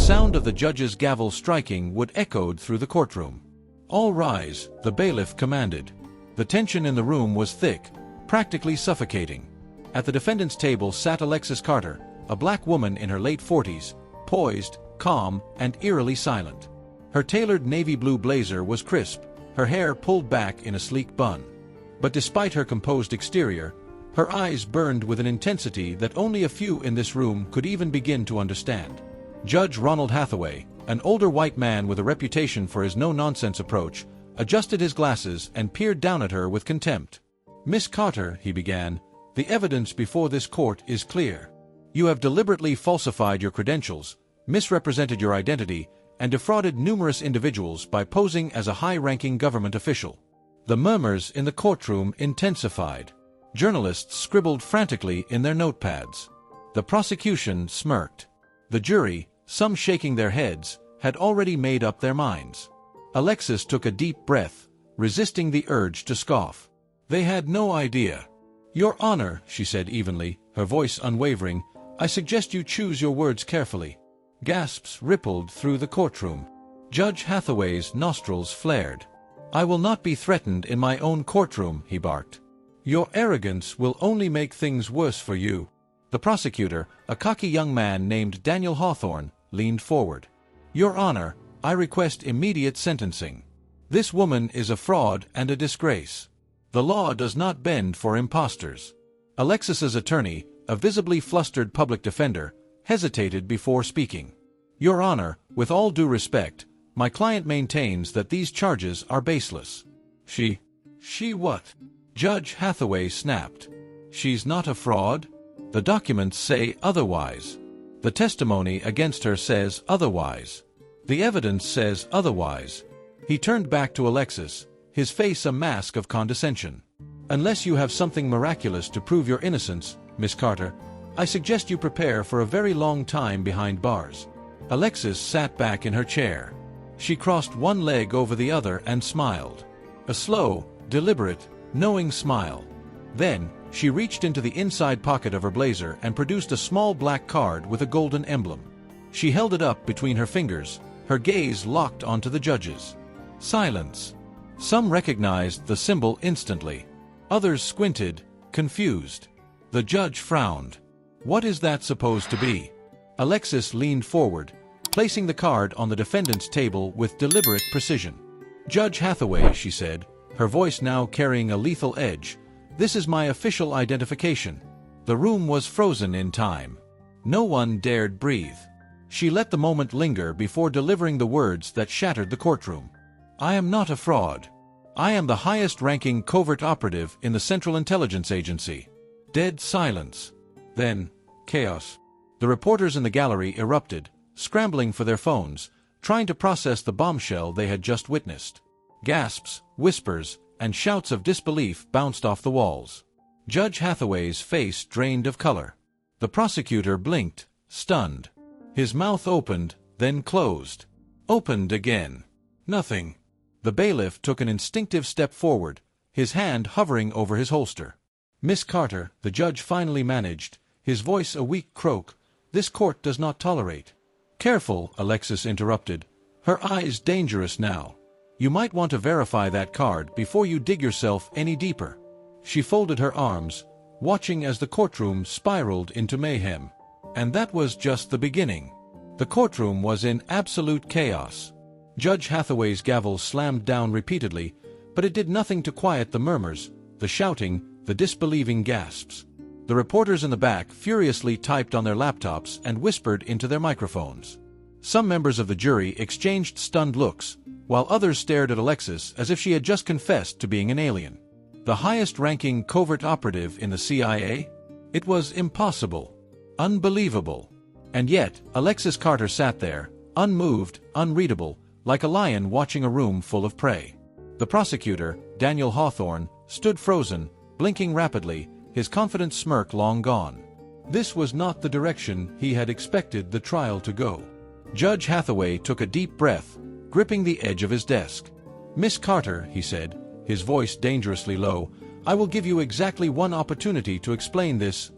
sound of the judge's gavel striking would echoed through the courtroom. "All rise," the bailiff commanded. The tension in the room was thick, practically suffocating. At the defendant's table sat Alexis Carter, a black woman in her late 40s, poised, calm, and eerily silent. Her tailored navy blue blazer was crisp, her hair pulled back in a sleek bun. But despite her composed exterior, her eyes burned with an intensity that only a few in this room could even begin to understand. Judge Ronald Hathaway, an older white man with a reputation for his no-nonsense approach, adjusted his glasses and peered down at her with contempt. "Miss Carter," he began, "the evidence before this court is clear. You have deliberately falsified your credentials, misrepresented your identity, and defrauded numerous individuals by posing as a high-ranking government official." The murmurs in the courtroom intensified. Journalists scribbled frantically in their notepads. The prosecution smirked. The jury, some shaking their heads, had already made up their minds. Alexis took a deep breath, resisting the urge to scoff. They had no idea. "Your Honor," she said evenly, her voice unwavering, "I suggest you choose your words carefully." Gasps rippled through the courtroom. Judge Hathaway's nostrils flared. "I will not be threatened in my own courtroom," he barked. "Your arrogance will only make things worse for you." The prosecutor, a cocky young man named Daniel Hawthorne, leaned forward. "Your Honor, I request immediate sentencing. This woman is a fraud and a disgrace. The law does not bend for impostors." Alexis's attorney, a visibly flustered public defender, hesitated before speaking. "Your Honor, with all due respect, my client maintains that these charges are baseless." She what?" Judge Hathaway snapped. "She's not a fraud? The documents say otherwise. The testimony against her says otherwise. The evidence says otherwise." He turned back to Alexis, his face a mask of condescension. "Unless you have something miraculous to prove your innocence, Miss Carter, I suggest you prepare for a very long time behind bars." Alexis sat back in her chair. She crossed one leg over the other and smiled. A slow, deliberate, knowing smile. Then, she reached into the inside pocket of her blazer and produced a small black card with a golden emblem. She held it up between her fingers, her gaze locked onto the judge's. Silence. Some recognized the symbol instantly. Others squinted, confused. The judge frowned. "What is that supposed to be?" Alexis leaned forward, placing the card on the defendant's table with deliberate precision. "Judge Hathaway," she said, her voice now carrying a lethal edge, "this is my official identification." The room was frozen in time. No one dared breathe. She let the moment linger before delivering the words that shattered the courtroom. "I am not a fraud. I am the highest-ranking covert operative in the Central Intelligence Agency." Dead silence. Then, chaos. The reporters in the gallery erupted, scrambling for their phones, trying to process the bombshell they had just witnessed. Gasps, whispers, and shouts of disbelief bounced off the walls. Judge Hathaway's face drained of color. The prosecutor blinked, stunned. His mouth opened, then closed. Opened again. Nothing. The bailiff took an instinctive step forward, his hand hovering over his holster. "Miss Carter," the judge finally managed, his voice a weak croak, "this court does not tolerate—" "Careful," Alexis interrupted, her eyes dangerous now. "You might want to verify that card before you dig yourself any deeper." She folded her arms, watching as the courtroom spiraled into mayhem. And that was just the beginning. The courtroom was in absolute chaos. Judge Hathaway's gavel slammed down repeatedly, but it did nothing to quiet the murmurs, the shouting, the disbelieving gasps. The reporters in the back furiously typed on their laptops and whispered into their microphones. Some members of the jury exchanged stunned looks, while others stared at Alexis as if she had just confessed to being an alien. The highest-ranking covert operative in the CIA? It was impossible. Unbelievable. And yet, Alexis Carter sat there, unmoved, unreadable, like a lion watching a room full of prey. The prosecutor, Daniel Hawthorne, stood frozen, blinking rapidly, his confident smirk long gone. This was not the direction he had expected the trial to go. Judge Hathaway took a deep breath, gripping the edge of his desk. "Miss Carter," he said, his voice dangerously low, "I will give you exactly one opportunity to explain this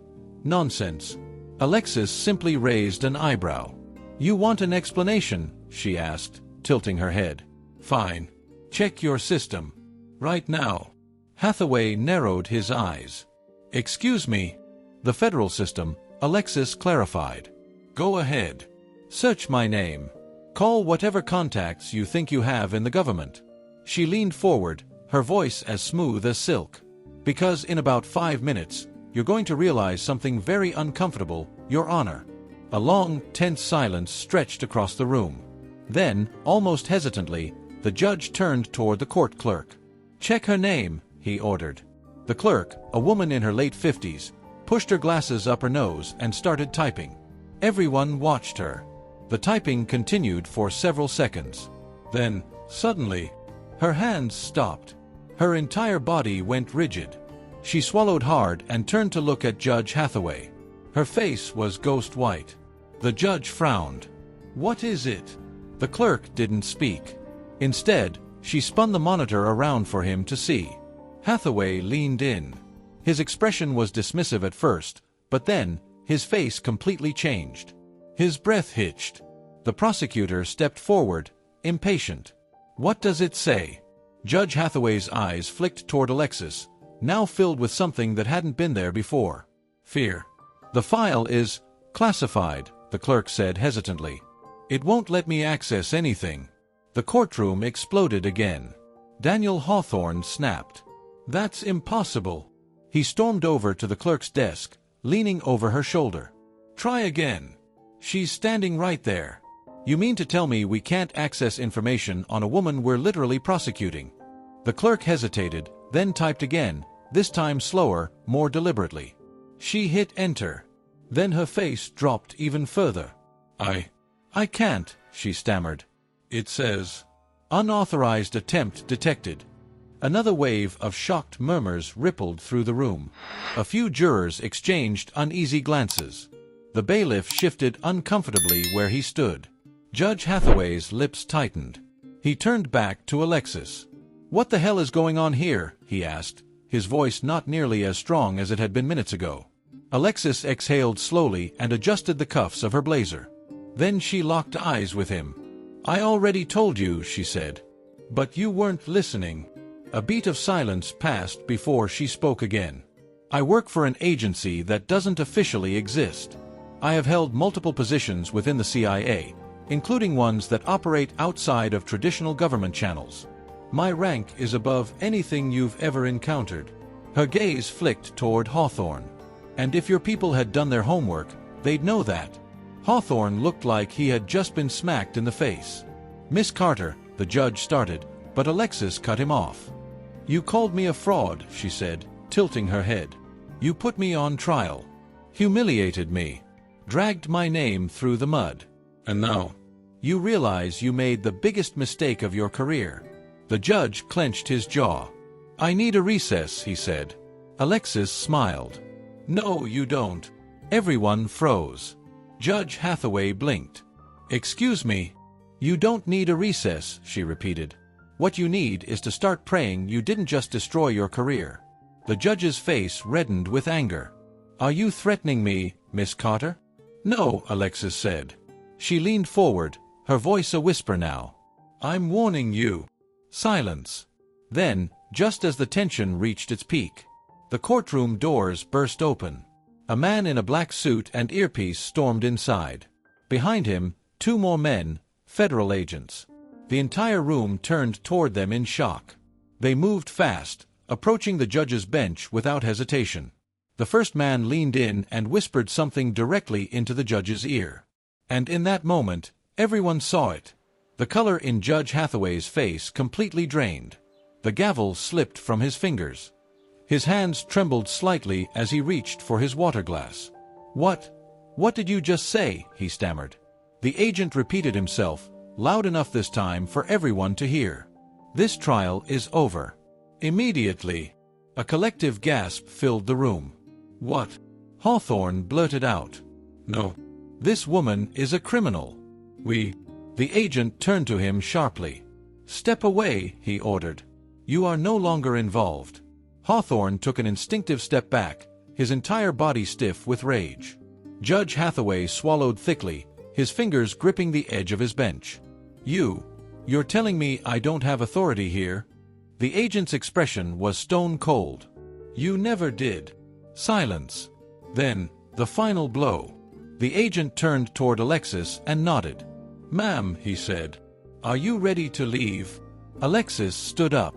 nonsense." Alexis simply raised an eyebrow. You want an explanation? She asked, tilting her head. Fine. Check your system. Right now. Hathaway narrowed his eyes. Excuse me. The federal system, Alexis clarified. Go ahead. Search my name. Call whatever contacts you think you have in the government. She leaned forward, her voice as smooth as silk. Because in about 5 minutes, you're going to realize something very uncomfortable, Your Honor. A long, tense silence stretched across the room. Then, almost hesitantly, the judge turned toward the court clerk. Check her name, he ordered. The clerk, a woman in her late 50s, pushed her glasses up her nose and started typing. Everyone watched her. The typing continued for several seconds. Then, suddenly, her hands stopped. Her entire body went rigid. She swallowed hard and turned to look at Judge Hathaway. Her face was ghost white. The judge frowned. What is it? The clerk didn't speak. Instead, she spun the monitor around for him to see. Hathaway leaned in. His expression was dismissive at first, but then, his face completely changed. His breath hitched. The prosecutor stepped forward, impatient. What does it say? Judge Hathaway's eyes flicked toward Alexis, now filled with something that hadn't been there before. Fear. The file is classified, the clerk said hesitantly. It won't let me access anything. The courtroom exploded again. Daniel Hawthorne snapped. That's impossible. He stormed over to the clerk's desk, leaning over her shoulder. Try again. She's standing right there. You mean to tell me we can't access information on a woman we're literally prosecuting? The clerk hesitated, then typed again, this time slower, more deliberately. She hit enter. Then her face dropped even further. I can't, she stammered. It says, unauthorized attempt detected. Another wave of shocked murmurs rippled through the room. A few jurors exchanged uneasy glances. The bailiff shifted uncomfortably where he stood. Judge Hathaway's lips tightened. He turned back to Alexis. What the hell is going on here? He asked, his voice not nearly as strong as it had been minutes ago. Alexis exhaled slowly and adjusted the cuffs of her blazer. Then she locked eyes with him. I already told you, she said. But you weren't listening. A beat of silence passed before she spoke again. I work for an agency that doesn't officially exist. I have held multiple positions within the CIA, including ones that operate outside of traditional government channels. My rank is above anything you've ever encountered. Her gaze flicked toward Hawthorne. And if your people had done their homework, they'd know that. Hawthorne looked like he had just been smacked in the face. Miss Carter, the judge started, but Alexis cut him off. You called me a fraud, she said, tilting her head. You put me on trial. Humiliated me. Dragged my name through the mud. And now, you realize you made the biggest mistake of your career. The judge clenched his jaw. I need a recess, he said. Alexis smiled. No, you don't. Everyone froze. Judge Hathaway blinked. Excuse me. You don't need a recess, she repeated. What you need is to start praying you didn't just destroy your career. The judge's face reddened with anger. Are you threatening me, Miss Carter? No, Alexis said. She leaned forward, her voice a whisper now. I'm warning you. Silence. Then, just as the tension reached its peak, the courtroom doors burst open. A man in a black suit and earpiece stormed inside. Behind him, 2 more men, federal agents. The entire room turned toward them in shock. They moved fast, approaching the judge's bench without hesitation. The first man leaned in and whispered something directly into the judge's ear. And in that moment, everyone saw it. The color in Judge Hathaway's face completely drained. The gavel slipped from his fingers. His hands trembled slightly as he reached for his water glass. What did you just say? He stammered. The agent repeated himself, loud enough this time for everyone to hear. This trial is over. Immediately. A collective gasp filled the room. What? Hawthorne blurted out. No. This woman is a criminal. The agent turned to him sharply. Step away, he ordered. You are no longer involved. Hawthorne took an instinctive step back, his entire body stiff with rage. Judge Hathaway swallowed thickly, his fingers gripping the edge of his bench. You're telling me I don't have authority here?" The agent's expression was stone cold. "You never did." Silence. Then, the final blow. The agent turned toward Alexis and nodded. "Ma'am," he said, "are you ready to leave?" Alexis stood up.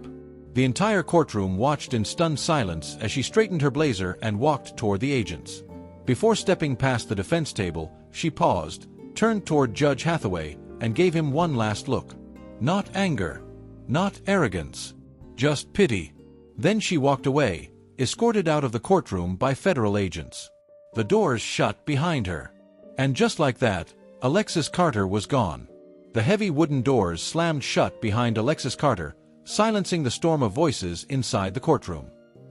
The entire courtroom watched in stunned silence as she straightened her blazer and walked toward the agents. Before stepping past the defense table, she paused, turned toward Judge Hathaway, and gave him one last look. Not anger, not arrogance, just pity. Then she walked away, escorted out of the courtroom by federal agents. The doors shut behind her. And just like that, Alexis Carter was gone. The heavy wooden doors slammed shut behind Alexis Carter, silencing the storm of voices inside the courtroom.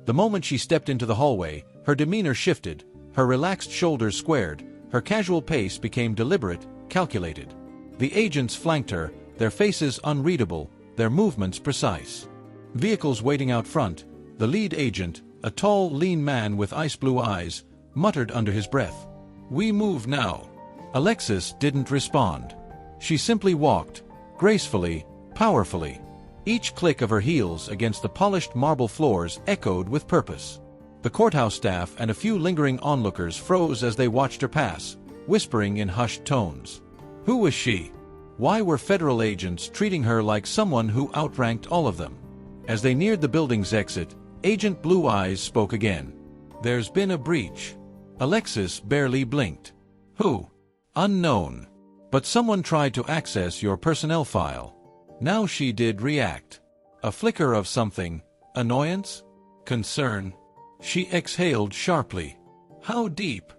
The moment she stepped into the hallway, her demeanor shifted, her relaxed shoulders squared, her casual pace became deliberate, calculated. The agents flanked her, their faces unreadable, their movements precise. Vehicles waiting out front, the lead agent, a tall, lean man with ice-blue eyes, muttered under his breath, "We move now." Alexis didn't respond. She simply walked, gracefully, powerfully. Each click of her heels against the polished marble floors echoed with purpose. The courthouse staff and a few lingering onlookers froze as they watched her pass, whispering in hushed tones. Who was she? Why were federal agents treating her like someone who outranked all of them? As they neared the building's exit, Agent Blue Eyes spoke again. "There's been a breach." Alexis barely blinked. "Who?" "Unknown. But someone tried to access your personnel file." Now she did react. A flicker of something, annoyance? Concern? She exhaled sharply. How deep?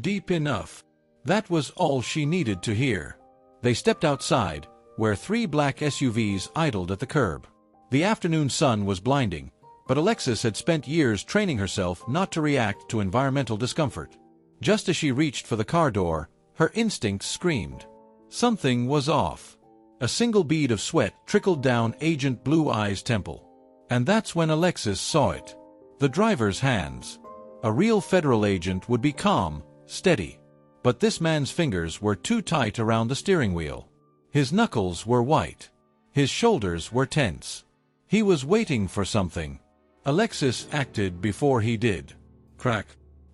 Deep enough. That was all she needed to hear. They stepped outside, where 3 black SUVs idled at the curb. The afternoon sun was blinding, but Alexis had spent years training herself not to react to environmental discomfort. Just as she reached for the car door, her instincts screamed. Something was off. A single bead of sweat trickled down Agent Blue Eye's temple. And that's when Alexis saw it. The driver's hands. A real federal agent would be calm, steady. But this man's fingers were too tight around the steering wheel. His knuckles were white. His shoulders were tense. He was waiting for something. Alexis acted before he did. Crack.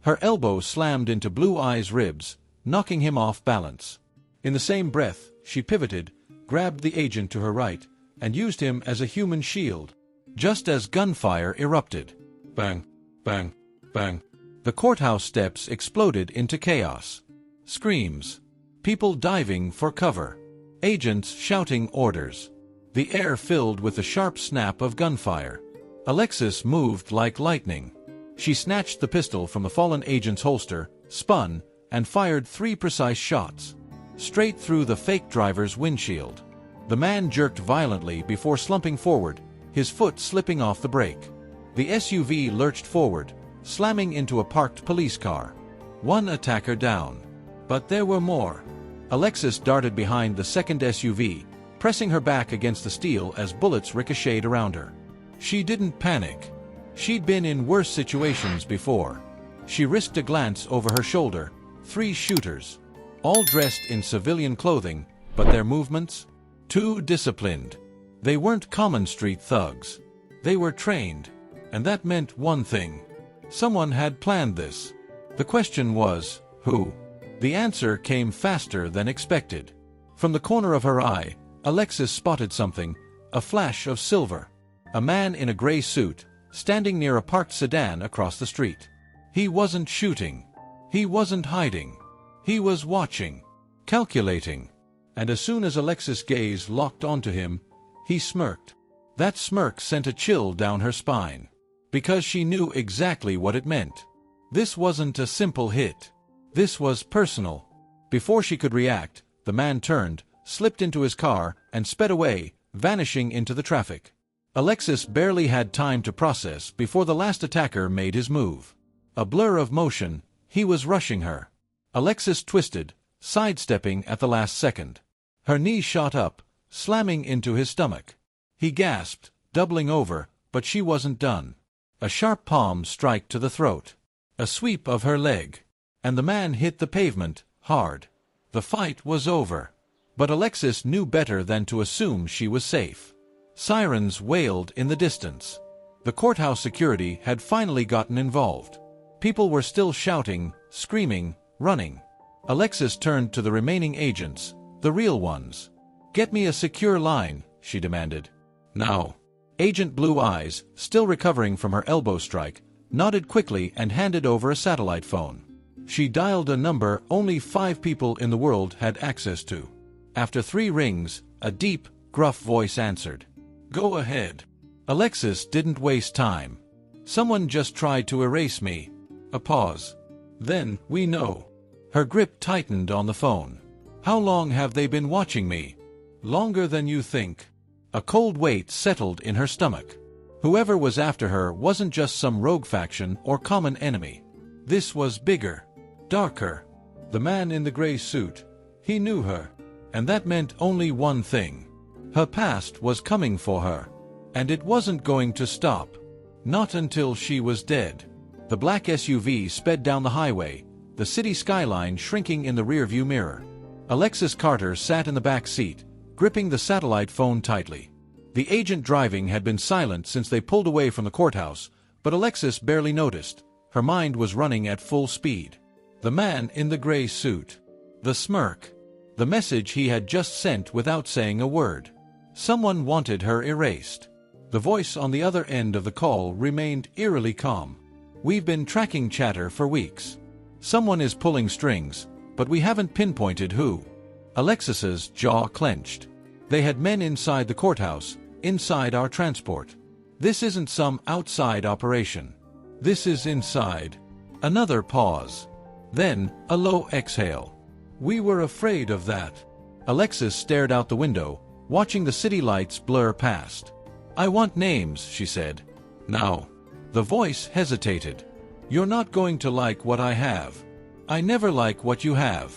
Her elbow slammed into Blue Eye's ribs, knocking him off balance. In the same breath, she pivoted, grabbed the agent to her right, and used him as a human shield. Just as gunfire erupted. Bang, bang, bang. The courthouse steps exploded into chaos. Screams. People diving for cover. Agents shouting orders. The air filled with the sharp snap of gunfire. Alexis moved like lightning. She snatched the pistol from the fallen agent's holster, spun, and fired 3 precise shots. Straight through the fake driver's windshield. The man jerked violently before slumping forward, his foot slipping off the brake. The SUV lurched forward, slamming into a parked police car. One attacker down. But there were more. Alexis darted behind the second SUV, pressing her back against the steel as bullets ricocheted around her. She didn't panic. She'd been in worse situations before. She risked a glance over her shoulder. 3 shooters. All dressed in civilian clothing, but their movements? Too disciplined. They weren't common street thugs. They were trained. And that meant one thing. Someone had planned this. The question was, who? The answer came faster than expected. From the corner of her eye, Alexis spotted something, a flash of silver. A man in a gray suit, standing near a parked sedan across the street. He wasn't shooting. He wasn't hiding. He was watching, calculating. And as soon as Alexis' gaze locked onto him, he smirked. That smirk sent a chill down her spine. Because she knew exactly what it meant. This wasn't a simple hit. This was personal. Before she could react, the man turned, slipped into his car, and sped away, vanishing into the traffic. Alexis barely had time to process before the last attacker made his move. A blur of motion, he was rushing her. Alexis twisted, sidestepping at the last second. Her knee shot up, slamming into his stomach. He gasped, doubling over, but she wasn't done. A sharp palm strike to the throat. A sweep of her leg. And the man hit the pavement, hard. The fight was over. But Alexis knew better than to assume she was safe. Sirens wailed in the distance. The courthouse security had finally gotten involved. People were still shouting, screaming, running. Alexis turned to the remaining agents, the real ones. "Get me a secure line," she demanded. "Now." Agent Blue Eyes, still recovering from her elbow strike, nodded quickly and handed over a satellite phone. She dialed a number only 5 people in the world had access to. After 3 rings, a deep, gruff voice answered. "Go ahead." Alexis didn't waste time. "Someone just tried to erase me." A pause. "Then, we know." Her grip tightened on the phone. "How long have they been watching me?" "Longer than you think." A cold weight settled in her stomach. Whoever was after her wasn't just some rogue faction or common enemy. This was bigger, darker. The man in the gray suit. He knew her. And that meant only one thing. Her past was coming for her. And it wasn't going to stop. Not until she was dead. The black SUV sped down the highway, the city skyline shrinking in the rearview mirror. Alexis Carter sat in the back seat, gripping the satellite phone tightly. The agent driving had been silent since they pulled away from the courthouse, but Alexis barely noticed. Her mind was running at full speed. The man in the gray suit. The smirk. The message he had just sent without saying a word. Someone wanted her erased. The voice on the other end of the call remained eerily calm. "We've been tracking chatter for weeks. Someone is pulling strings, but we haven't pinpointed who." Alexis's jaw clenched. They had men inside the courthouse, inside our transport. This isn't some outside operation. This is inside. Another pause. Then, a low exhale. "We were afraid of that." Alexis stared out the window, watching the city lights blur past. "I want names," she said. "Now." The voice hesitated. "You're not going to like what I have. I never like what you have.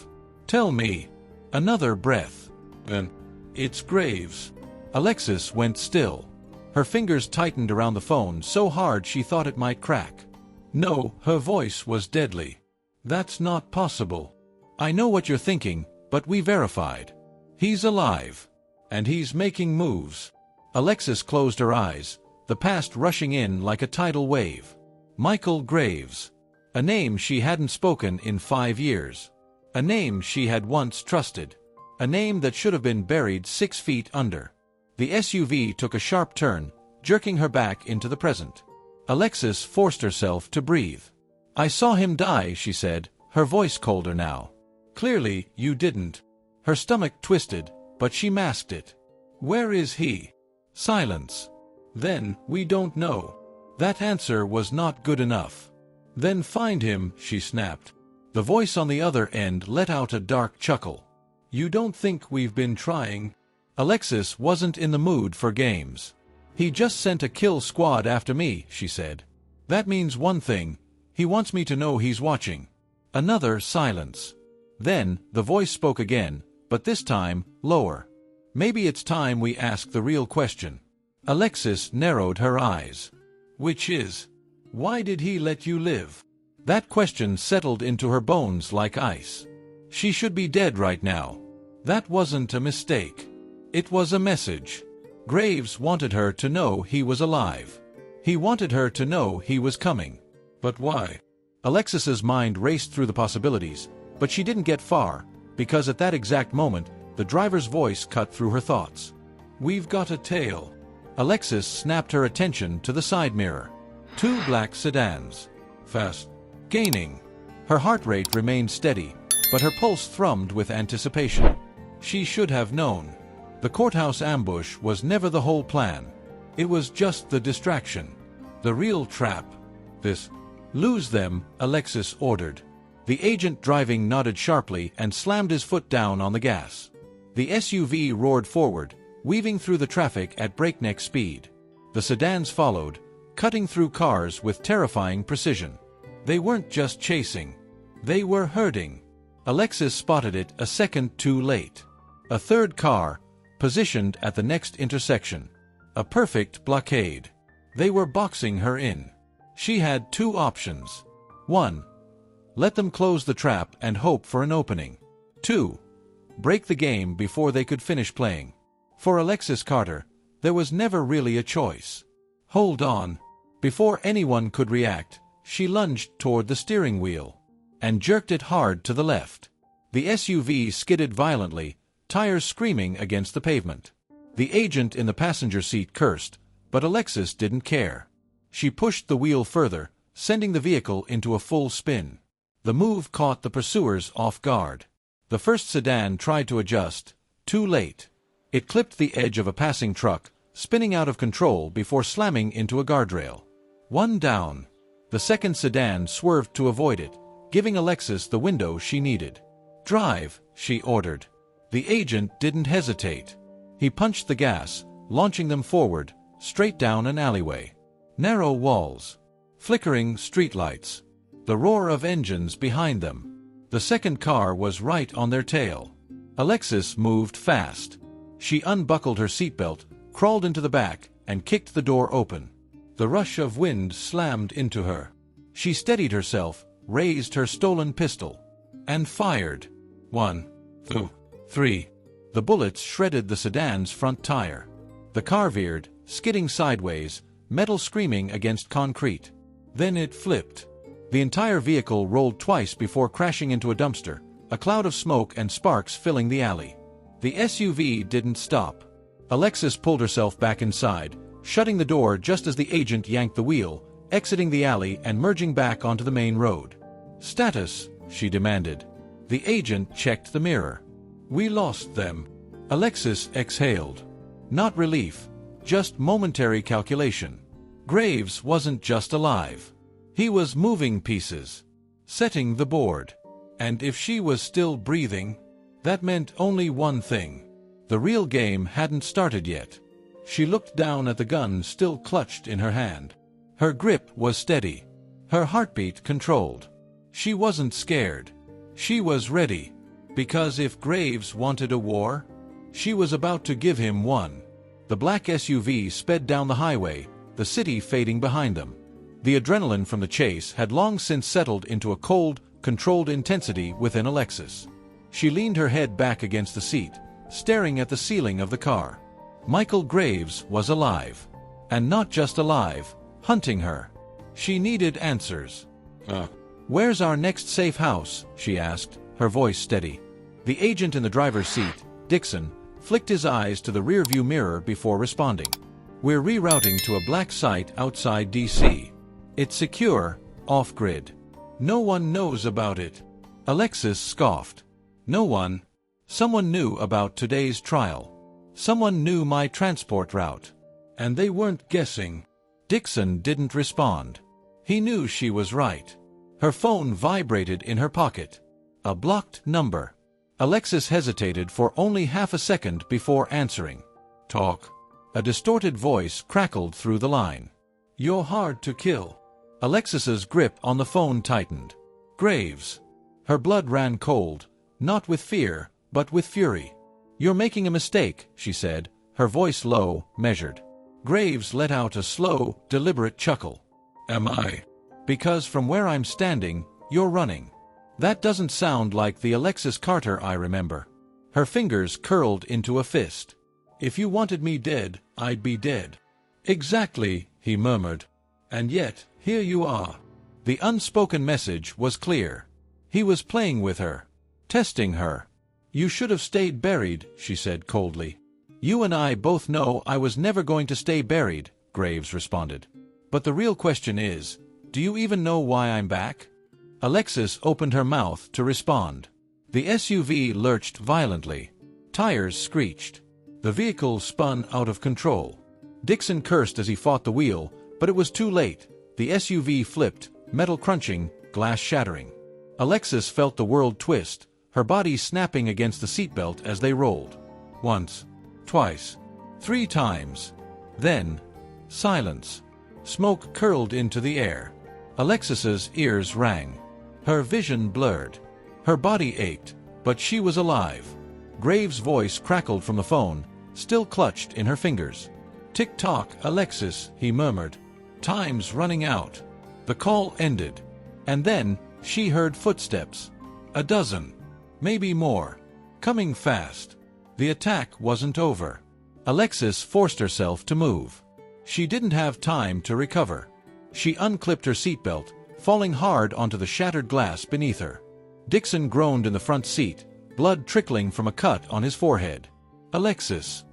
Tell me." Another breath. "Then, it's Graves." Alexis went still. Her fingers tightened around the phone so hard she thought it might crack. "No," her voice was deadly. "That's not possible. I know what you're thinking, but we verified. He's alive. And he's making moves." Alexis closed her eyes, the past rushing in like a tidal wave. Michael Graves. A name she hadn't spoken in 5 years. A name she had once trusted. A name that should have been buried 6 feet under. The SUV took a sharp turn, jerking her back into the present. Alexis forced herself to breathe. "I saw him die," she said, her voice colder now. "Clearly, you didn't." Her stomach twisted, but she masked it. "Where is he?" Silence. "Then, we don't know." That answer was not good enough. "Then find him," she snapped. The voice on the other end let out a dark chuckle. "You don't think we've been trying?" Alexis wasn't in the mood for games. "He just sent a kill squad after me," she said. "That means one thing. He wants me to know he's watching." Another silence. Then, the voice spoke again, but this time, lower. "Maybe it's time we ask the real question." Alexis narrowed her eyes. "Which is, why did he let you live?" That question settled into her bones like ice. She should be dead right now. That wasn't a mistake. It was a message. Graves wanted her to know he was alive. He wanted her to know he was coming. But why? Alexis's mind raced through the possibilities, but she didn't get far, because at that exact moment, the driver's voice cut through her thoughts. "We've got a tail." Alexis snapped her attention to the side mirror. 2 black sedans. Fast. Gaining. Her heart rate remained steady, but her pulse thrummed with anticipation. She should have known. The courthouse ambush was never the whole plan. It was just the distraction. The real trap. This. "Lose them," Alexis ordered. The agent driving nodded sharply and slammed his foot down on the gas. The SUV roared forward, weaving through the traffic at breakneck speed. The sedans followed, cutting through cars with terrifying precision. They weren't just chasing. They were herding. Alexis spotted it a second too late. A third car, positioned at the next intersection. A perfect blockade. They were boxing her in. She had 2 options. 1. Let them close the trap and hope for an opening. 2. break the game before they could finish playing. For Alexis Carter, there was never really a choice. "Hold on." Before anyone could react, she lunged toward the steering wheel and jerked it hard to the left. The SUV skidded violently, tires screaming against the pavement. The agent in the passenger seat cursed, but Alexis didn't care. She pushed the wheel further, sending the vehicle into a full spin. The move caught the pursuers off guard. The first sedan tried to adjust, too late. It clipped the edge of a passing truck, spinning out of control before slamming into a guardrail. One down. The second sedan swerved to avoid it, giving Alexis the window she needed. "Drive," she ordered. The agent didn't hesitate. He punched the gas, launching them forward, straight down an alleyway. Narrow walls. Flickering streetlights. The roar of engines behind them. The second car was right on their tail. Alexis moved fast. She unbuckled her seatbelt, crawled into the back, and kicked the door open. The rush of wind slammed into her. She steadied herself, raised her stolen pistol, and fired. 1, 2, 3. The bullets shredded the sedan's front tire. The car veered, skidding sideways, metal screaming against concrete. Then it flipped. The entire vehicle rolled twice before crashing into a dumpster, a cloud of smoke and sparks filling the alley. The SUV didn't stop. Alexis pulled herself back inside, shutting the door just as the agent yanked the wheel, exiting the alley and merging back onto the main road. "Status," she demanded. The agent checked the mirror. "We lost them." Alexis exhaled. Not relief, just momentary calculation. Graves wasn't just alive. He was moving pieces, setting the board. And if she was still breathing, that meant only one thing. The real game hadn't started yet. She looked down at the gun still clutched in her hand. Her grip was steady, her heartbeat controlled. She wasn't scared. She was ready. Because if Graves wanted a war, she was about to give him one. The black SUV sped down the highway, the city fading behind them. The adrenaline from the chase had long since settled into a cold, controlled intensity within Alexis. She leaned her head back against the seat, staring at the ceiling of the car. Michael Graves was alive. And not just alive, hunting her. She needed answers. "Where's our next safe house?" she asked, her voice steady. The agent in the driver's seat, Dixon, flicked his eyes to the rearview mirror before responding. "We're rerouting to a black site outside D.C. It's secure, off-grid. No one knows about it." Alexis scoffed. "No one?" Someone knew about today's trial. Someone knew my transport route. And they weren't guessing. Dixon didn't respond. He knew she was right. Her phone vibrated in her pocket. A blocked number. Alexis hesitated for only half a second before answering. "Talk." A distorted voice crackled through the line. "You're hard to kill." Alexis's grip on the phone tightened. "Graves." Her blood ran cold, not with fear, but with fury. "You're making a mistake," she said, her voice low, measured. Graves let out a slow, deliberate chuckle. "Am I?" "Because from where I'm standing, you're running." That doesn't sound like the Alexis Carter I remember. Her fingers curled into a fist. "If you wanted me dead, I'd be dead." "Exactly," he murmured. "And yet, here you are." The unspoken message was clear. He was playing with her, testing her. "You should have stayed buried," she said coldly. "You and I both know I was never going to stay buried," Graves responded. "But the real question is, do you even know why I'm back?" Alexis opened her mouth to respond. The SUV lurched violently. Tires screeched. The vehicle spun out of control. Dixon cursed as he fought the wheel, but it was too late. The SUV flipped, metal crunching, glass shattering. Alexis felt the world twist, her body snapping against the seatbelt as they rolled. Once, twice, 3 times. Then, silence. Smoke curled into the air. Alexis's ears rang. Her vision blurred. Her body ached, but she was alive. Graves' voice crackled from the phone, still clutched in her fingers. "Tick-tock, Alexis," he murmured. "Time's running out." The call ended. And then, she heard footsteps. A dozen. Maybe more. coming fast. The attack wasn't over. Alexis forced herself to move. She didn't have time to recover. She unclipped her seatbelt, falling hard onto the shattered glass beneath her. Dixon groaned in the front seat, blood trickling from a cut on his forehead. "Alexis,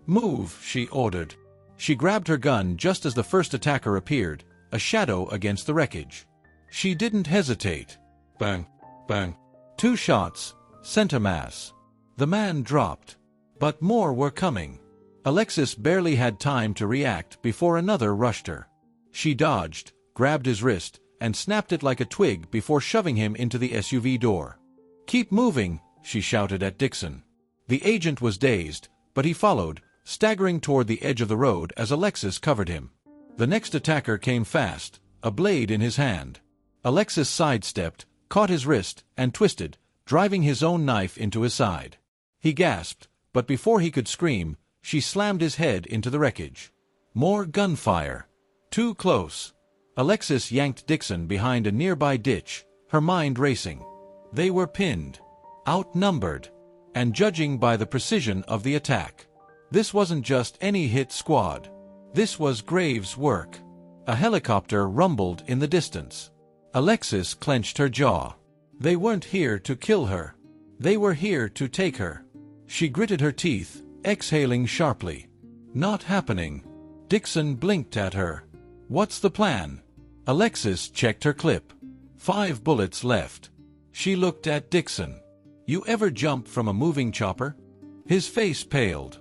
move," she ordered. She grabbed her gun just as the first attacker appeared, a shadow against the wreckage. She didn't hesitate. Bang, bang. 2 shots, center mass. The man dropped. But more were coming. Alexis barely had time to react before another rushed her. She dodged, grabbed his wrist, and snapped it like a twig before shoving him into the SUV door. "Keep moving," she shouted at Dixon. The agent was dazed, but he followed, staggering toward the edge of the road as Alexis covered him. The next attacker came fast, a blade in his hand. Alexis sidestepped, caught his wrist, and twisted, driving his own knife into his side. He gasped, but before he could scream, she slammed his head into the wreckage. More gunfire. Too close. Alexis yanked Dixon behind a nearby ditch, her mind racing. They were pinned, outnumbered, and judging by the precision of the attack. This wasn't just any hit squad. This was Graves' work. A helicopter rumbled in the distance. Alexis clenched her jaw. They weren't here to kill her. They were here to take her. She gritted her teeth, exhaling sharply. "Not happening." Dixon blinked at her. "What's the plan?" Alexis checked her clip. 5 bullets left. She looked at Dixon. "You ever jump from a moving chopper?" His face paled.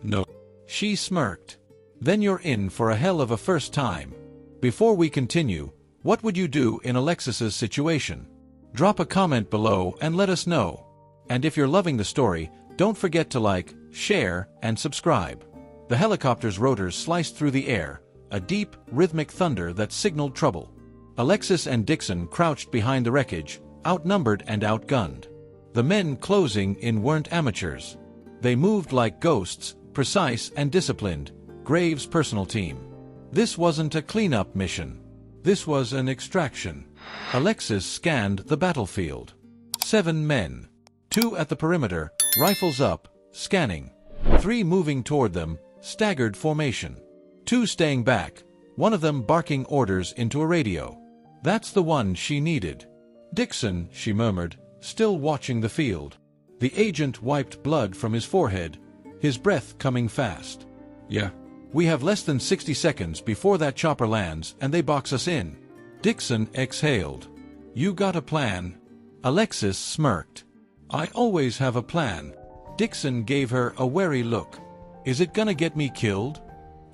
"No." She smirked. "Then you're in for a hell of a first time." Before we continue, what would you do in Alexis's situation? Drop a comment below and let us know. And if you're loving the story, don't forget to like, share, and subscribe. The helicopter's rotors sliced through the air, a deep, rhythmic thunder that signaled trouble. Alexis and Dixon crouched behind the wreckage, outnumbered and outgunned. The men closing in weren't amateurs. They moved like ghosts, precise and disciplined, Graves' personal team. This wasn't a cleanup mission. This was an extraction. Alexis scanned the battlefield. 7 men. 2 at the perimeter, rifles up, scanning. 3 moving toward them, staggered formation. 2 staying back, one of them barking orders into a radio. That's the one she needed. "Dixon," she murmured, still watching the field. The agent wiped blood from his forehead, his breath coming fast. "Yeah. We have less than 60 seconds before that chopper lands and they box us in." Dixon exhaled. "You got a plan?" Alexis smirked. "I always have a plan." Dixon gave her a wary look. "Is it gonna get me killed?"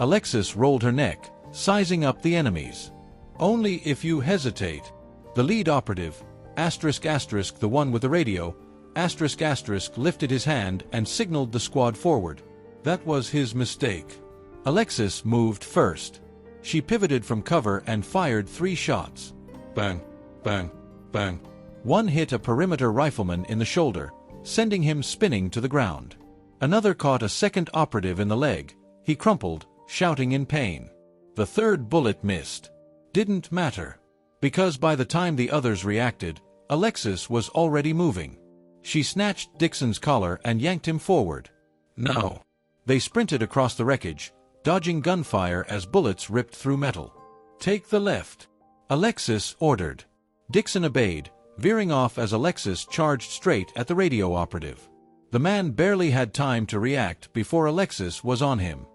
Alexis rolled her neck, sizing up the enemies. "Only if you hesitate." The lead operative, ***, the one with the radio, ***, lifted his hand and signaled the squad forward. That was his mistake. Alexis moved first. She pivoted from cover and fired 3 shots. Bang, bang, bang. One hit a perimeter rifleman in the shoulder, sending him spinning to the ground. Another caught a second operative in the leg. He crumpled, shouting in pain. The 3rd bullet missed. Didn't matter. Because by the time the others reacted, Alexis was already moving. She snatched Dixon's collar and yanked him forward. "No." They sprinted across the wreckage, dodging gunfire as bullets ripped through metal. "Take the left," Alexis ordered. Dixon obeyed, veering off as Alexis charged straight at the radio operative. The man barely had time to react before Alexis was on him.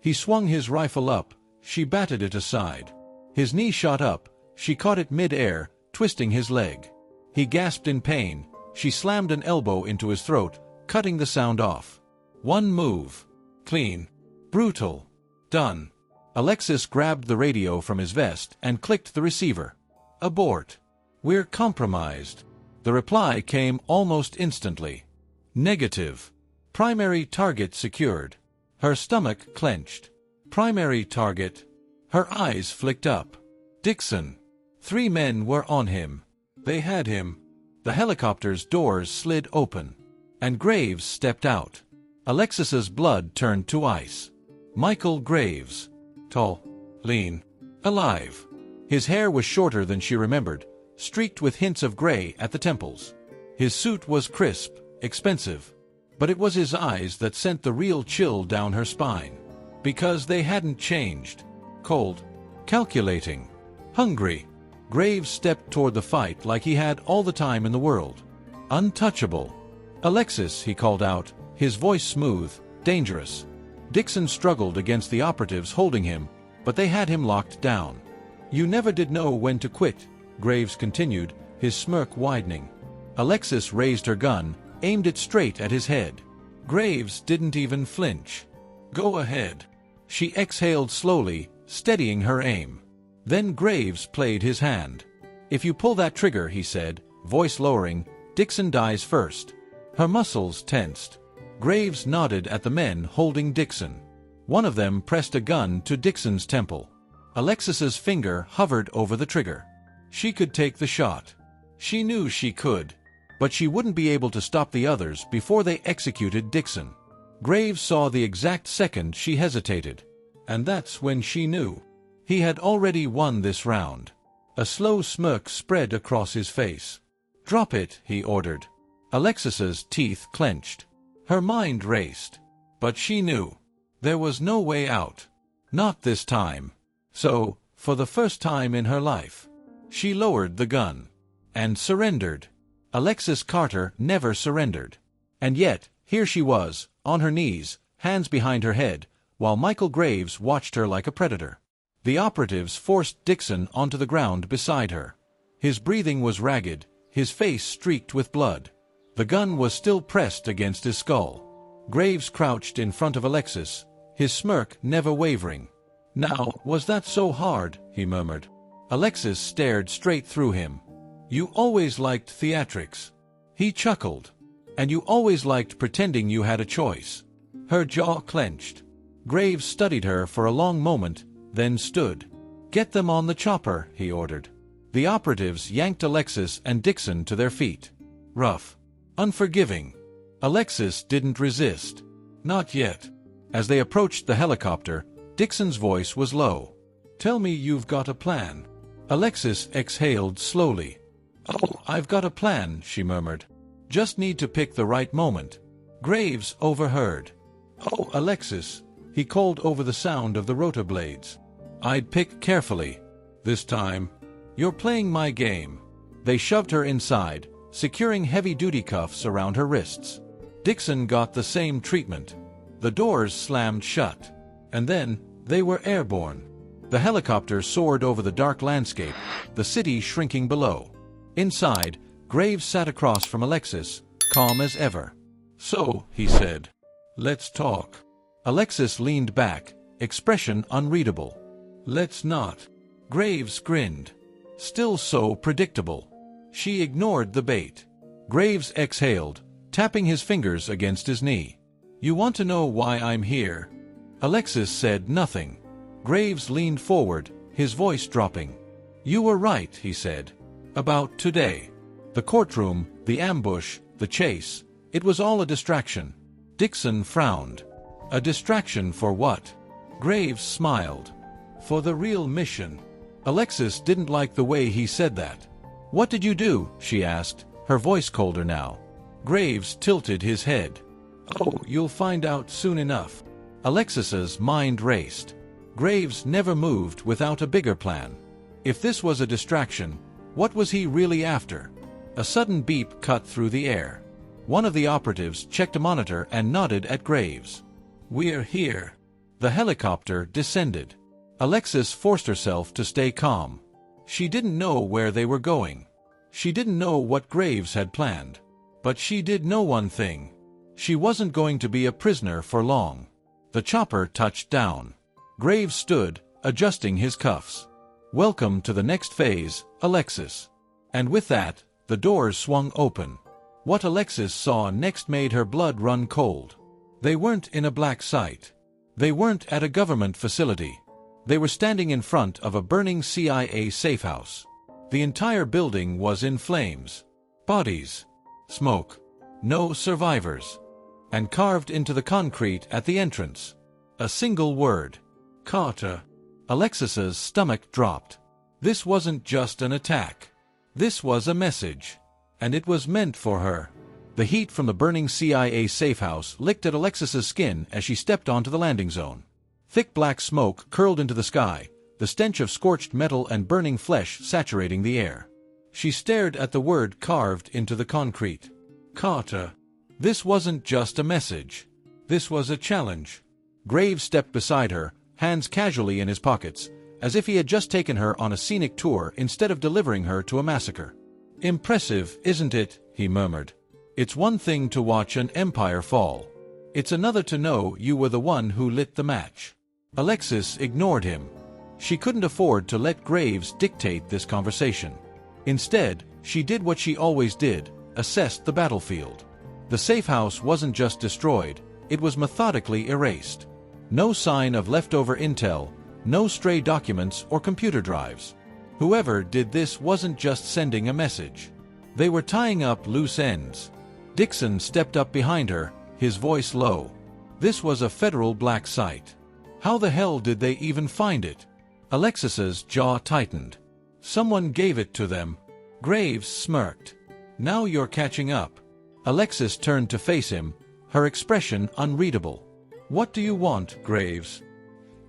He swung his rifle up, she batted it aside. His knee shot up, she caught it mid-air, twisting his leg. He gasped in pain, she slammed an elbow into his throat, cutting the sound off. One move. Clean. Brutal. Done. Alexis grabbed the radio from his vest and clicked the receiver. "Abort. We're compromised." The reply came almost instantly. "Negative. Primary target secured." Her stomach clenched. "Primary target." Her eyes flicked up. Dixon. 3 men were on him. They had him. The helicopter's doors slid open. And Graves stepped out. Alexis's blood turned to ice. Michael Graves. Tall. Lean. Alive. His hair was shorter than she remembered, streaked with hints of gray at the temples. His suit was crisp, expensive. But it was his eyes that sent the real chill down her spine. Because they hadn't changed. Cold. Calculating. Hungry. Graves stepped toward the fight like he had all the time in the world. Untouchable. "Alexis," he called out, his voice smooth, dangerous. Dixon struggled against the operatives holding him, but they had him locked down. "You never did know when to quit," Graves continued, his smirk widening. Alexis raised her gun, aimed it straight at his head. Graves didn't even flinch. "Go ahead." She exhaled slowly, steadying her aim. Then Graves played his hand. "If you pull that trigger," he said, voice lowering, "Dixon dies first." Her muscles tensed. Graves nodded at the men holding Dixon. One of them pressed a gun to Dixon's temple. Alexis's finger hovered over the trigger. She could take the shot. She knew she could. But she wouldn't be able to stop the others before they executed Dixon. Graves saw the exact second she hesitated. And that's when she knew. He had already won this round. A slow smirk spread across his face. "Drop it," he ordered. Alexis's teeth clenched. Her mind raced. But she knew. There was no way out. Not this time. So, for the first time in her life, she lowered the gun. And surrendered. Alexis Carter never surrendered. And yet, here she was, on her knees, hands behind her head, while Michael Graves watched her like a predator. The operatives forced Dixon onto the ground beside her. His breathing was ragged, his face streaked with blood. The gun was still pressed against his skull. Graves crouched in front of Alexis, his smirk never wavering. "Now, was that so hard?" he murmured. Alexis stared straight through him. "You always liked theatrics." He chuckled. "And you always liked pretending you had a choice." Her jaw clenched. Graves studied her for a long moment, then stood. "Get them on the chopper," he ordered. The operatives yanked Alexis and Dixon to their feet. Rough. Unforgiving. Alexis didn't resist. Not yet. As they approached the helicopter, Dixon's voice was low. "Tell me you've got a plan." Alexis exhaled slowly. "Oh, I've got a plan," she murmured. "Just need to pick the right moment." Graves overheard. "Oh, Alexis," he called over the sound of the rotor blades. "I'd pick carefully. This time. You're playing my game." They shoved her inside, securing heavy-duty cuffs around her wrists. Dixon got the same treatment. The doors slammed shut. And then, they were airborne. The helicopter soared over the dark landscape, the city shrinking below. Inside, Graves sat across from Alexis, calm as ever. "So," he said, "let's talk." Alexis leaned back, expression unreadable. "Let's not." Graves grinned. Still so predictable. She ignored the bait. Graves exhaled, tapping his fingers against his knee. "You want to know why I'm here?" Alexis said nothing. Graves leaned forward, his voice dropping. "You were right," he said. "About today. The courtroom, the ambush, the chase. It was all a distraction." Dixon frowned. "A distraction for what?" Graves smiled. "For the real mission." Alexis didn't like the way he said that. "What did you do?" she asked, her voice colder now. Graves tilted his head. "Oh, you'll find out soon enough." Alexis's mind raced. Graves never moved without a bigger plan. If this was a distraction, what was he really after? A sudden beep cut through the air. One of the operatives checked a monitor and nodded at Graves. "We're here." The helicopter descended. Alexis forced herself to stay calm. She didn't know where they were going. She didn't know what Graves had planned. But she did know one thing. She wasn't going to be a prisoner for long. The chopper touched down. Graves stood, adjusting his cuffs. "Welcome to the next phase, Alexis." And with that, the doors swung open. What Alexis saw next made her blood run cold. They weren't in a black site. They weren't at a government facility. They were standing in front of a burning CIA safehouse. The entire building was in flames. Bodies. Smoke. No survivors. And carved into the concrete at the entrance, a single word. Carter. Alexis's stomach dropped. This wasn't just an attack. This was a message. And it was meant for her. The heat from the burning CIA safehouse licked at Alexis's skin as she stepped onto the landing zone. Thick black smoke curled into the sky, the stench of scorched metal and burning flesh saturating the air. She stared at the word carved into the concrete. Carter. This wasn't just a message. This was a challenge. Graves stepped beside her, hands casually in his pockets, as if he had just taken her on a scenic tour instead of delivering her to a massacre. "Impressive, isn't it?" he murmured. "It's one thing to watch an empire fall. It's another to know you were the one who lit the match." Alexis ignored him. She couldn't afford to let Graves dictate this conversation. Instead, she did what she always did, assessed the battlefield. The safe house wasn't just destroyed, it was methodically erased. No sign of leftover intel, no stray documents or computer drives. Whoever did this wasn't just sending a message. They were tying up loose ends. Dixon stepped up behind her, his voice low. This was a federal black site. How the hell did they even find it? Alexis's jaw tightened. Someone gave it to them. Graves smirked. "Now you're catching up." Alexis turned to face him, her expression unreadable. "What do you want, Graves?"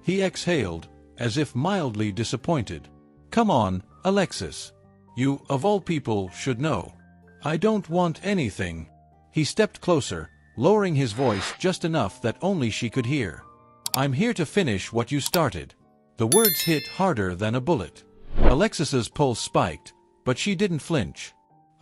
He exhaled, as if mildly disappointed. "Come on, Alexis. You, of all people, should know." "I don't want anything." He stepped closer, lowering his voice just enough that only she could hear. "I'm here to finish what you started." The words hit harder than a bullet. Alexis's pulse spiked, but she didn't flinch.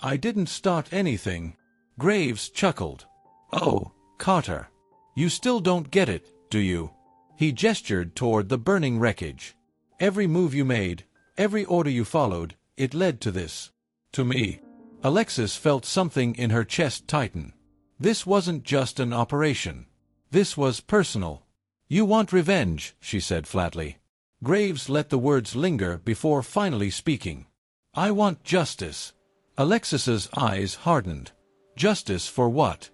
"I didn't start anything." Graves chuckled. "Oh, Carter. You still don't get it, do you?" He gestured toward the burning wreckage. "Every move you made, every order you followed, it led to this. To me." Alexis felt something in her chest tighten. This wasn't just an operation. This was personal. "You want revenge," she said flatly. Graves let the words linger before finally speaking. "I want justice." Alexis's eyes hardened. "Justice for what?"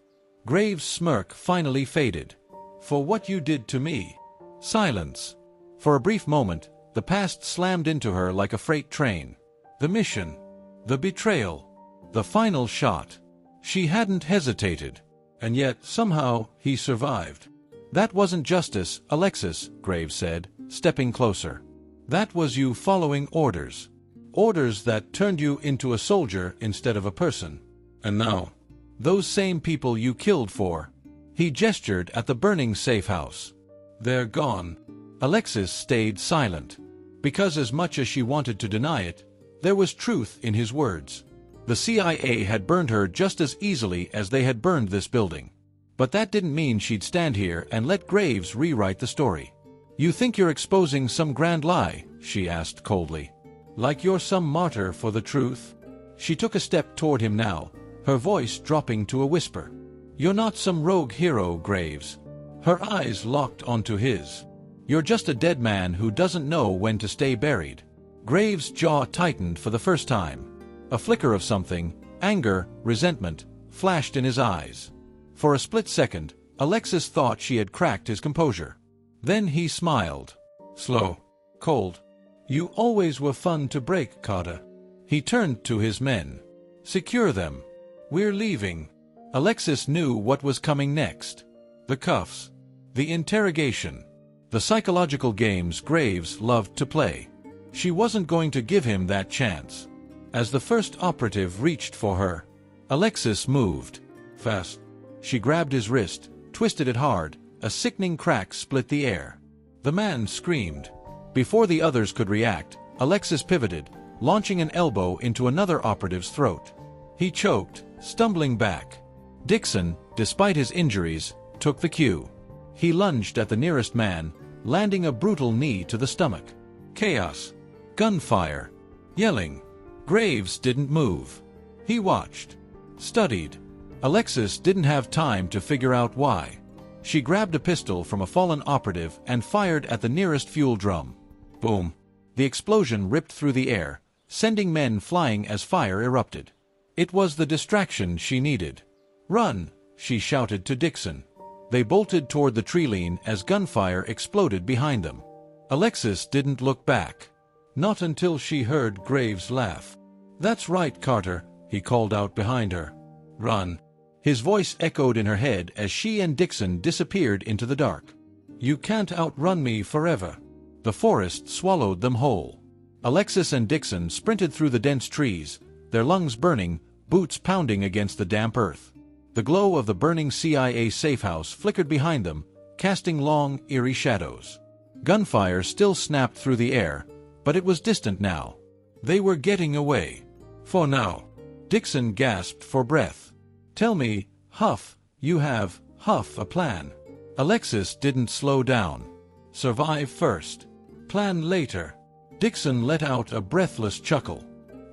Graves' smirk finally faded. "For what you did to me." Silence. For a brief moment, the past slammed into her like a freight train. The mission. The betrayal. The final shot. She hadn't hesitated. And yet, somehow, he survived. "That wasn't justice, Alexis," Graves said, stepping closer. "That was you following orders. Orders that turned you into a soldier instead of a person. And now, those same people you killed for." He gestured at the burning safe house. "They're gone." Alexis stayed silent. Because as much as she wanted to deny it, there was truth in his words. The CIA had burned her just as easily as they had burned this building. But that didn't mean she'd stand here and let Graves rewrite the story. "You think you're exposing some grand lie?" she asked coldly. "Like you're some martyr for the truth?" She took a step toward him now, her voice dropping to a whisper. "You're not some rogue hero, Graves." Her eyes locked onto his. "You're just a dead man who doesn't know when to stay buried." Graves' jaw tightened for the first time. A flicker of something, anger, resentment, flashed in his eyes. For a split second, Alexis thought she had cracked his composure. Then he smiled. Slow. Cold. "You always were fun to break, Carter." He turned to his men. "Secure them. We're leaving." Alexis knew what was coming next. The cuffs. The interrogation. The psychological games Graves loved to play. She wasn't going to give him that chance. As the first operative reached for her, Alexis moved. Fast. She grabbed his wrist, twisted it hard. A sickening crack split the air. The man screamed. Before the others could react, Alexis pivoted, launching an elbow into another operative's throat. He choked, stumbling back. Dixon, despite his injuries, took the cue. He lunged at the nearest man, landing a brutal knee to the stomach. Chaos. Gunfire. Yelling. Graves didn't move. He watched. Studied. Alexis didn't have time to figure out why. She grabbed a pistol from a fallen operative and fired at the nearest fuel drum. Boom. The explosion ripped through the air, sending men flying as fire erupted. It was the distraction she needed. "Run!" she shouted to Dixon. They bolted toward the tree line as gunfire exploded behind them. Alexis didn't look back. Not until she heard Graves laugh. "That's right, Carter," he called out behind her. "Run." His voice echoed in her head as she and Dixon disappeared into the dark. "You can't outrun me forever." The forest swallowed them whole. Alexis and Dixon sprinted through the dense trees, their lungs burning, boots pounding against the damp earth. The glow of the burning CIA safehouse flickered behind them, casting long, eerie shadows. Gunfire still snapped through the air, but it was distant now. They were getting away. For now. Dixon gasped for breath. "Tell me, Huff, you have, Huff, a plan." Alexis didn't slow down. "Survive first. Plan later." Dixon let out a breathless chuckle.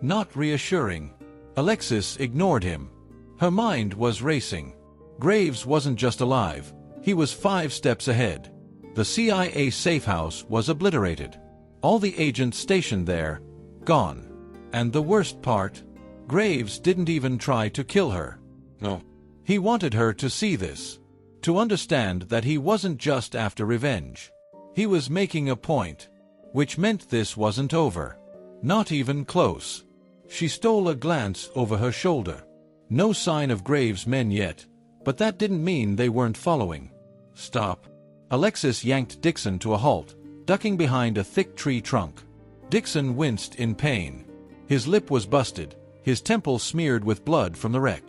Not reassuring. Alexis ignored him. Her mind was racing. Graves wasn't just alive, he was 5 steps ahead. The CIA safehouse was obliterated. All the agents stationed there, gone. And the worst part, Graves didn't even try to kill her. No. He wanted her to see this. To understand that he wasn't just after revenge. He was making a point. Which meant this wasn't over. Not even close. She stole a glance over her shoulder. No sign of Graves' men yet, but that didn't mean they weren't following. "Stop." Alexis yanked Dixon to a halt, ducking behind a thick tree trunk. Dixon winced in pain. His lip was busted, his temple smeared with blood from the wreck.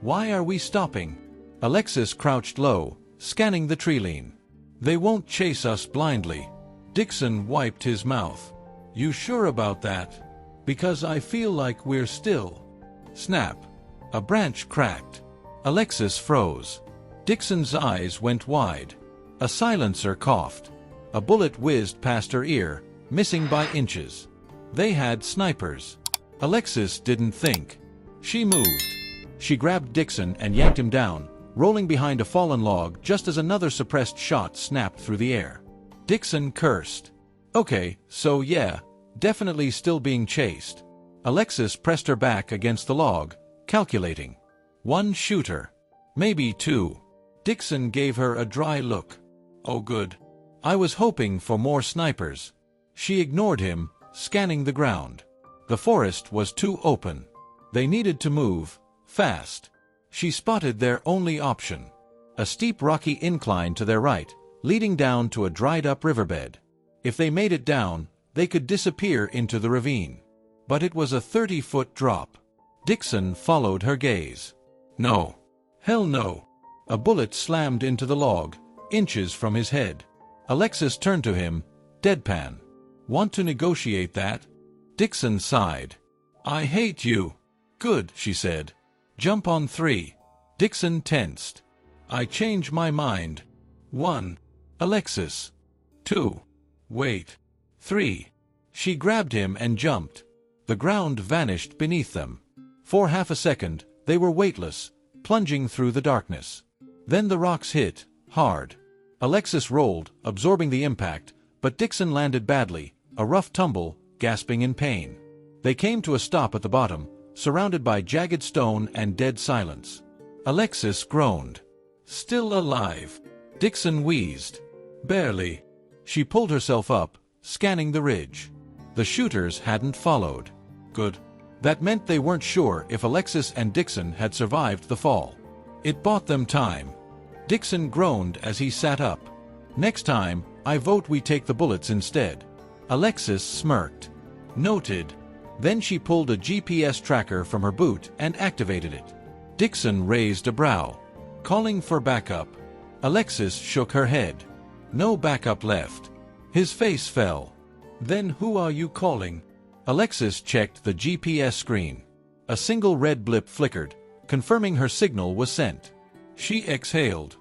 "Why are we stopping?" Alexis crouched low, scanning the tree-line. "They won't chase us blindly." Dixon wiped his mouth. "You sure about that? Because I feel like we're still." Snap. A branch cracked. Alexis froze. Dixon's eyes went wide. A silencer coughed. A bullet whizzed past her ear, missing by inches. They had snipers. Alexis didn't think. She moved. She grabbed Dixon and yanked him down, rolling behind a fallen log just as another suppressed shot snapped through the air. Dixon cursed. "Okay, so yeah, definitely still being chased." Alexis pressed her back against the log, calculating. 1 shooter. Maybe 2. Dixon gave her a dry look. "Oh good. I was hoping for more snipers." She ignored him, scanning the ground. The forest was too open. They needed to move, fast. She spotted their only option. A steep rocky incline to their right, leading down to a dried-up riverbed. If they made it down, they could disappear into the ravine. But it was a 30-foot drop. Dixon followed her gaze. "No. Hell no." A bullet slammed into the log, inches from his head. Alexis turned to him, deadpan. "Want to negotiate that?" Dixon sighed. "I hate you." "Good," she said. "Jump on 3. Dixon tensed. "I change my mind." 1. Alexis. 2. Wait. 3. She grabbed him and jumped. The ground vanished beneath them. For half a second, they were weightless, plunging through the darkness. Then the rocks hit, hard. Alexis rolled, absorbing the impact, but Dixon landed badly, a rough tumble, gasping in pain. They came to a stop at the bottom, surrounded by jagged stone and dead silence. Alexis groaned. "Still alive." Dixon wheezed. "Barely." She pulled herself up, scanning the ridge. The shooters hadn't followed. Good. That meant they weren't sure if Alexis and Dixon had survived the fall. It bought them time. Dixon groaned as he sat up. "Next time, I vote we take the bullets instead." Alexis smirked. "Noted." Then she pulled a GPS tracker from her boot and activated it. Dixon raised a brow. "Calling for backup." Alexis shook her head. "No backup left." His face fell. "Then who are you calling?" Alexis checked the GPS screen. A single red blip flickered, confirming her signal was sent. She exhaled.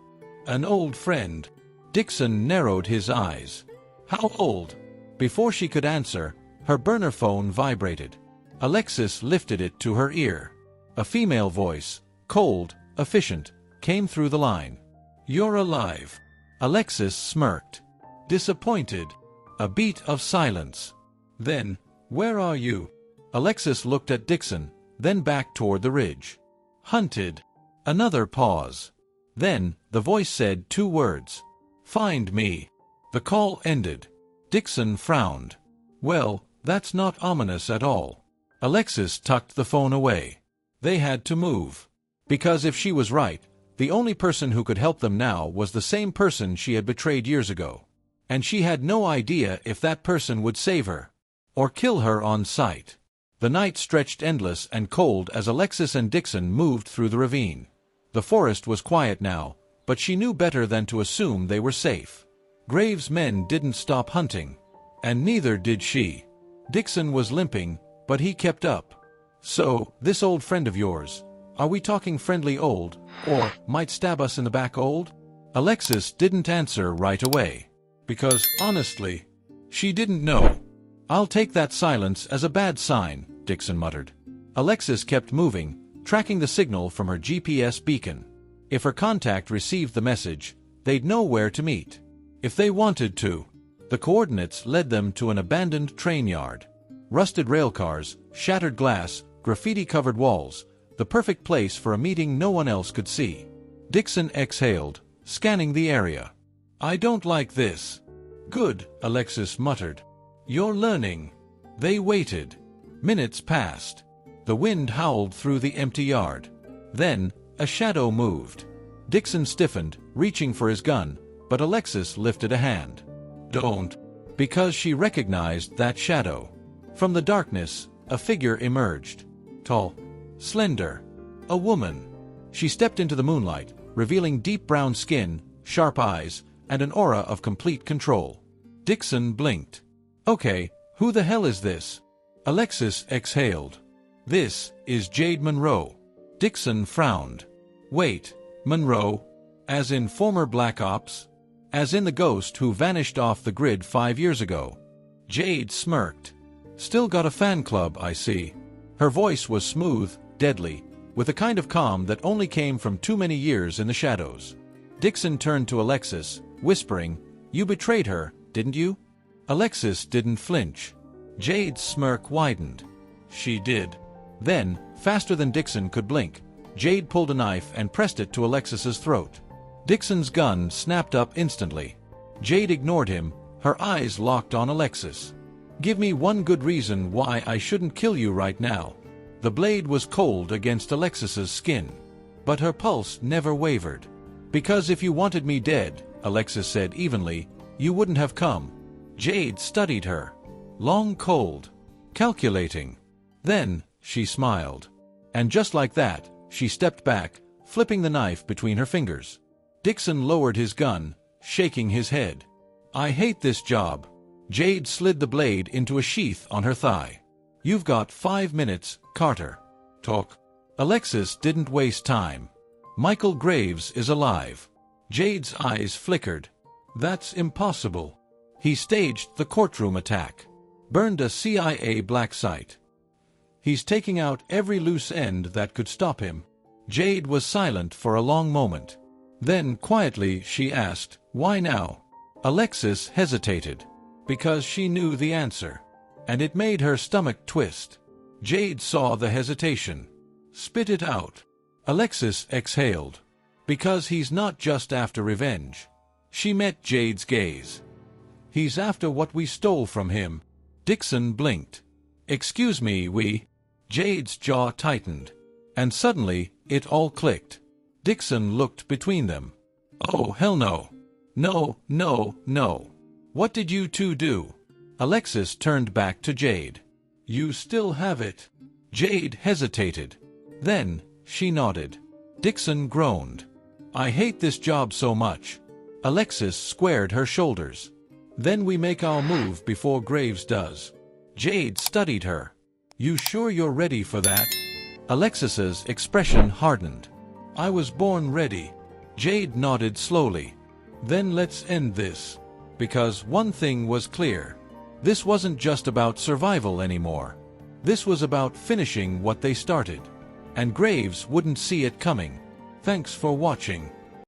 "An old friend." Dixon narrowed his eyes. "How old?" Before she could answer, her burner phone vibrated. Alexis lifted it to her ear. A female voice, cold, efficient, came through the line. "You're alive." Alexis smirked. Disappointed. A beat of silence. Then, "Where are you?" Alexis looked at Dixon, then back toward the ridge. "Hunted." Another pause. Then, the voice said 2 words. "Find me." The call ended. Dixon frowned. "Well, that's not ominous at all." Alexis tucked the phone away. They had to move. Because if she was right, the only person who could help them now was the same person she had betrayed years ago. And she had no idea if that person would save her, or kill her on sight. The night stretched endless and cold as Alexis and Dixon moved through the ravine. The forest was quiet now, but she knew better than to assume they were safe. Graves' men didn't stop hunting, and neither did she. Dixon was limping, but he kept up. So, this old friend of yours, are we talking friendly old, or might stab us in the back old? Alexis didn't answer right away, because, honestly, she didn't know. I'll take that silence as a bad sign, Dixon muttered. Alexis kept moving, tracking the signal from her GPS beacon. If her contact received the message, they'd know where to meet. If they wanted to. The coordinates led them to an abandoned train yard. Rusted railcars, shattered glass, graffiti-covered walls, the perfect place for a meeting no one else could see. Dixon exhaled, scanning the area. I don't like this. Good, Alexis muttered. You're learning. They waited. Minutes passed. The wind howled through the empty yard. Then, a shadow moved. Dixon stiffened, reaching for his gun, but Alexis lifted a hand. Don't. Because she recognized that shadow. From the darkness, a figure emerged. Tall. Slender. A woman. She stepped into the moonlight, revealing deep brown skin, sharp eyes, and an aura of complete control. Dixon blinked. Okay, who the hell is this? Alexis exhaled. This is Jade Monroe. Dixon frowned. Wait, Monroe? As in former Black Ops? As in the ghost who vanished off the grid 5 years ago? Jade smirked. Still got a fan club, I see. Her voice was smooth, deadly, with a kind of calm that only came from too many years in the shadows. Dixon turned to Alexis, whispering, You betrayed her, didn't you? Alexis didn't flinch. Jade's smirk widened. She did. Then, faster than Dixon could blink, Jade pulled a knife and pressed it to Alexis's throat. Dixon's gun snapped up instantly. Jade ignored him, her eyes locked on Alexis. Give me one good reason why I shouldn't kill you right now. The blade was cold against Alexis's skin, but her pulse never wavered. Because if you wanted me dead, Alexis said evenly, you wouldn't have come. Jade studied her. Long, cold, calculating. Then, she smiled. And just like that, she stepped back, flipping the knife between her fingers. Dixon lowered his gun, shaking his head. I hate this job. Jade slid the blade into a sheath on her thigh. You've got 5 minutes, Carter. Talk. Alexis didn't waste time. Michael Graves is alive. Jade's eyes flickered. That's impossible. He staged the courtroom attack. Burned a CIA black site. He's taking out every loose end that could stop him. Jade was silent for a long moment. Then, quietly, she asked, Why now? Alexis hesitated. Because she knew the answer. And it made her stomach twist. Jade saw the hesitation. Spit it out. Alexis exhaled. Because he's not just after revenge. She met Jade's gaze. He's after what we stole from him. Dixon blinked. Excuse me, we... Jade's jaw tightened. And suddenly, it all clicked. Dixon looked between them. Oh, hell no. No, no, no. What did you two do? Alexis turned back to Jade. You still have it. Jade hesitated. Then, she nodded. Dixon groaned. I hate this job so much. Alexis squared her shoulders. Then we make our move before Graves does. Jade studied her. You sure you're ready for that? Alexis's expression hardened. I was born ready. Jade nodded slowly. Then let's end this. Because one thing was clear. This wasn't just about survival anymore. This was about finishing what they started. And Graves wouldn't see it coming. Thanks for watching.